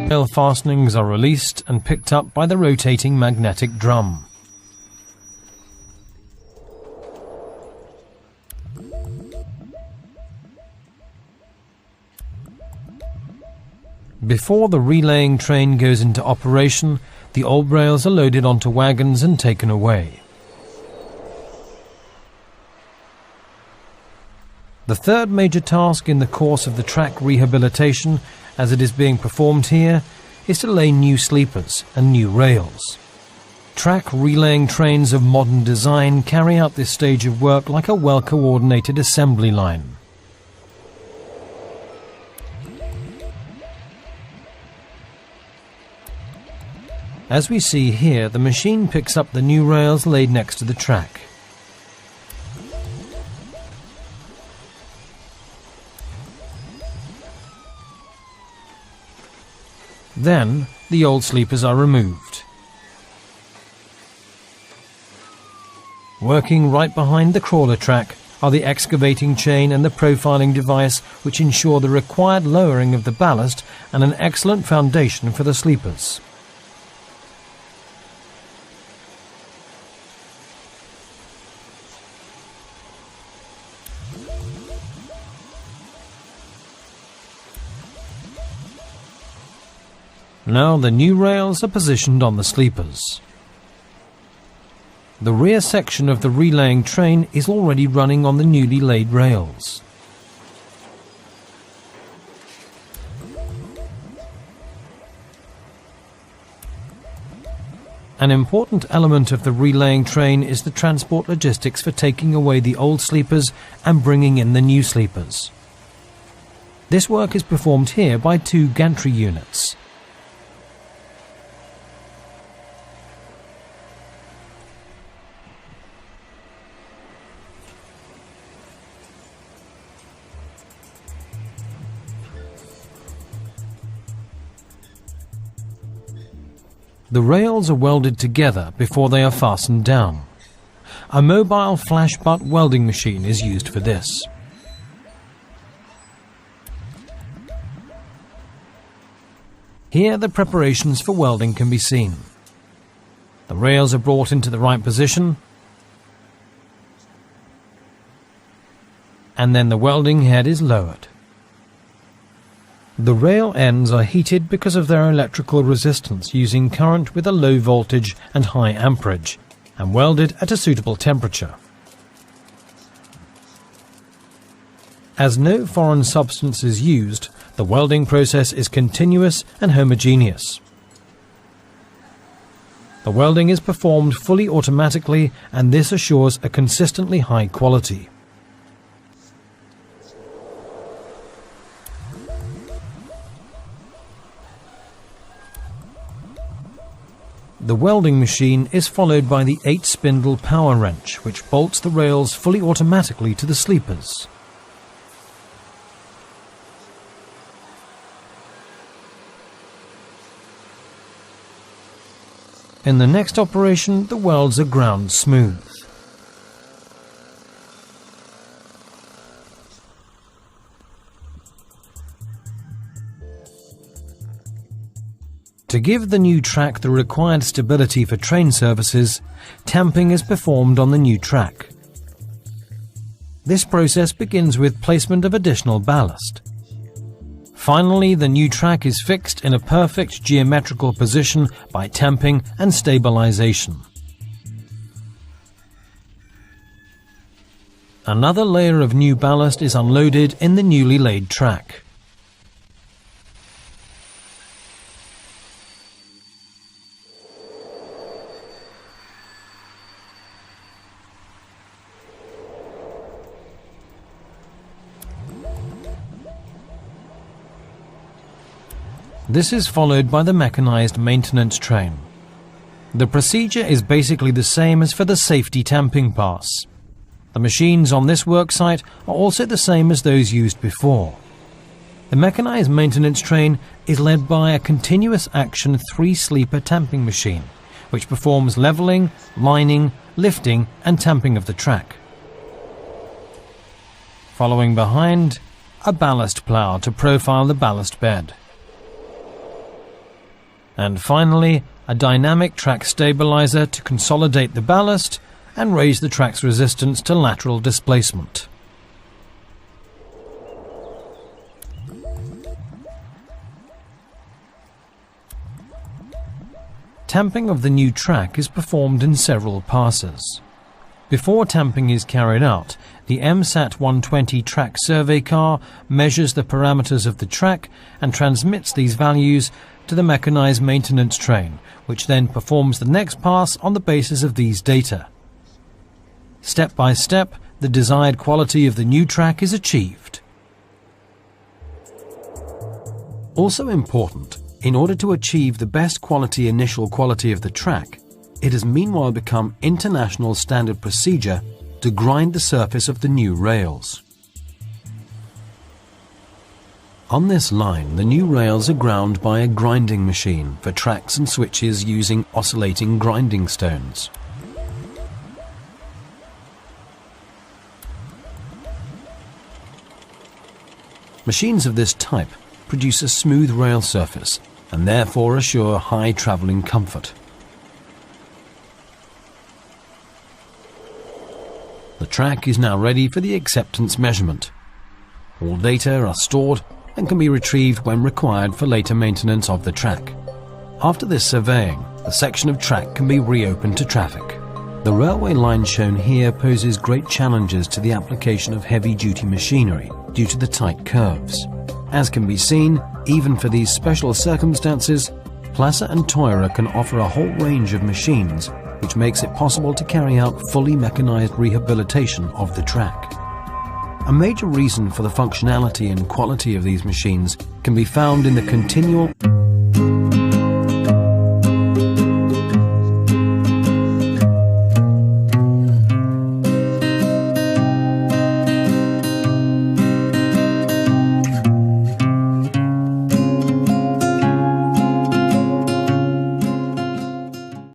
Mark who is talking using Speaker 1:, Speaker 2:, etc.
Speaker 1: Rail fastenings are released and picked up by the rotating magnetic drum. Before the relaying train goes into operation, the old rails are loaded onto wagons and taken away. The third major task in the course of the track rehabilitation, as it is being performed here, is to lay new sleepers and new rails. Track relaying trains of modern design carry out this stage of work like a well-coordinated assembly line. As we see here, the machine picks up the new rails laid next to the track. Then, the old sleepers are removed. Working right behind the crawler track are the excavating chain and the profiling device, which ensure the required lowering of the ballast and an excellent foundation for the sleepers. Now the new rails are positioned on the sleepers. The rear section of the relaying train is already running on the newly laid rails. An important element of the relaying train is the transport logistics for taking away the old sleepers and bringing in the new sleepers. This work is performed here by 2 gantry units. The rails are welded together before they are fastened down. A mobile flash butt welding machine is used for this. Here the preparations for welding can be seen. The rails are brought into the right position, and then the welding head is lowered. The rail ends are heated because of their electrical resistance using current with a low voltage and high amperage, and welded at a suitable temperature. As no foreign substance is used, the welding process is continuous and homogeneous. The welding is performed fully automatically, and this assures a consistently high quality. The welding machine is followed by the 8-spindle power wrench, which bolts the rails fully automatically to the sleepers. In the next operation, the welds are ground smooth. To give the new track the required stability for train services, tamping is performed on the new track. This process begins with placement of additional ballast. Finally, the new track is fixed in a perfect geometrical position by tamping and stabilization. Another layer of new ballast is unloaded in the newly laid track. This is followed by the mechanized maintenance train. The procedure is basically the same as for the safety tamping pass. The machines on this worksite are also the same as those used before. The mechanized maintenance train is led by a continuous action 3-sleeper tamping machine, which performs leveling, lining, lifting and tamping of the track. Following behind, a ballast plough to profile the ballast bed. And finally, a dynamic track stabilizer to consolidate the ballast and raise the track's resistance to lateral displacement. Tamping of the new track is performed in several passes. Before tamping is carried out, the MSAT 120 track survey car measures the parameters of the track and transmits these values to the mechanized maintenance train, which then performs the next pass on the basis of these data. Step by step, the desired quality of the new track is achieved. Also important, in order to achieve the best quality initial quality of the track, it has meanwhile become international standard procedure to grind the surface of the new rails. On this line, the new rails are ground by a grinding machine for tracks and switches using oscillating grinding stones. Machines of this type produce a smooth rail surface and therefore assure high travelling comfort. The track is now ready for the acceptance measurement. All data are stored and can be retrieved when required for later maintenance of the track. After this surveying, the section of track can be reopened to traffic. The railway line shown here poses great challenges to the application of heavy-duty machinery due to the tight curves. As can be seen, even for these special circumstances, Plaza and Teurer can offer a whole range of machines, which makes it possible to carry out fully mechanized rehabilitation of the track. A major reason for the functionality and quality of these machines can be found in the continual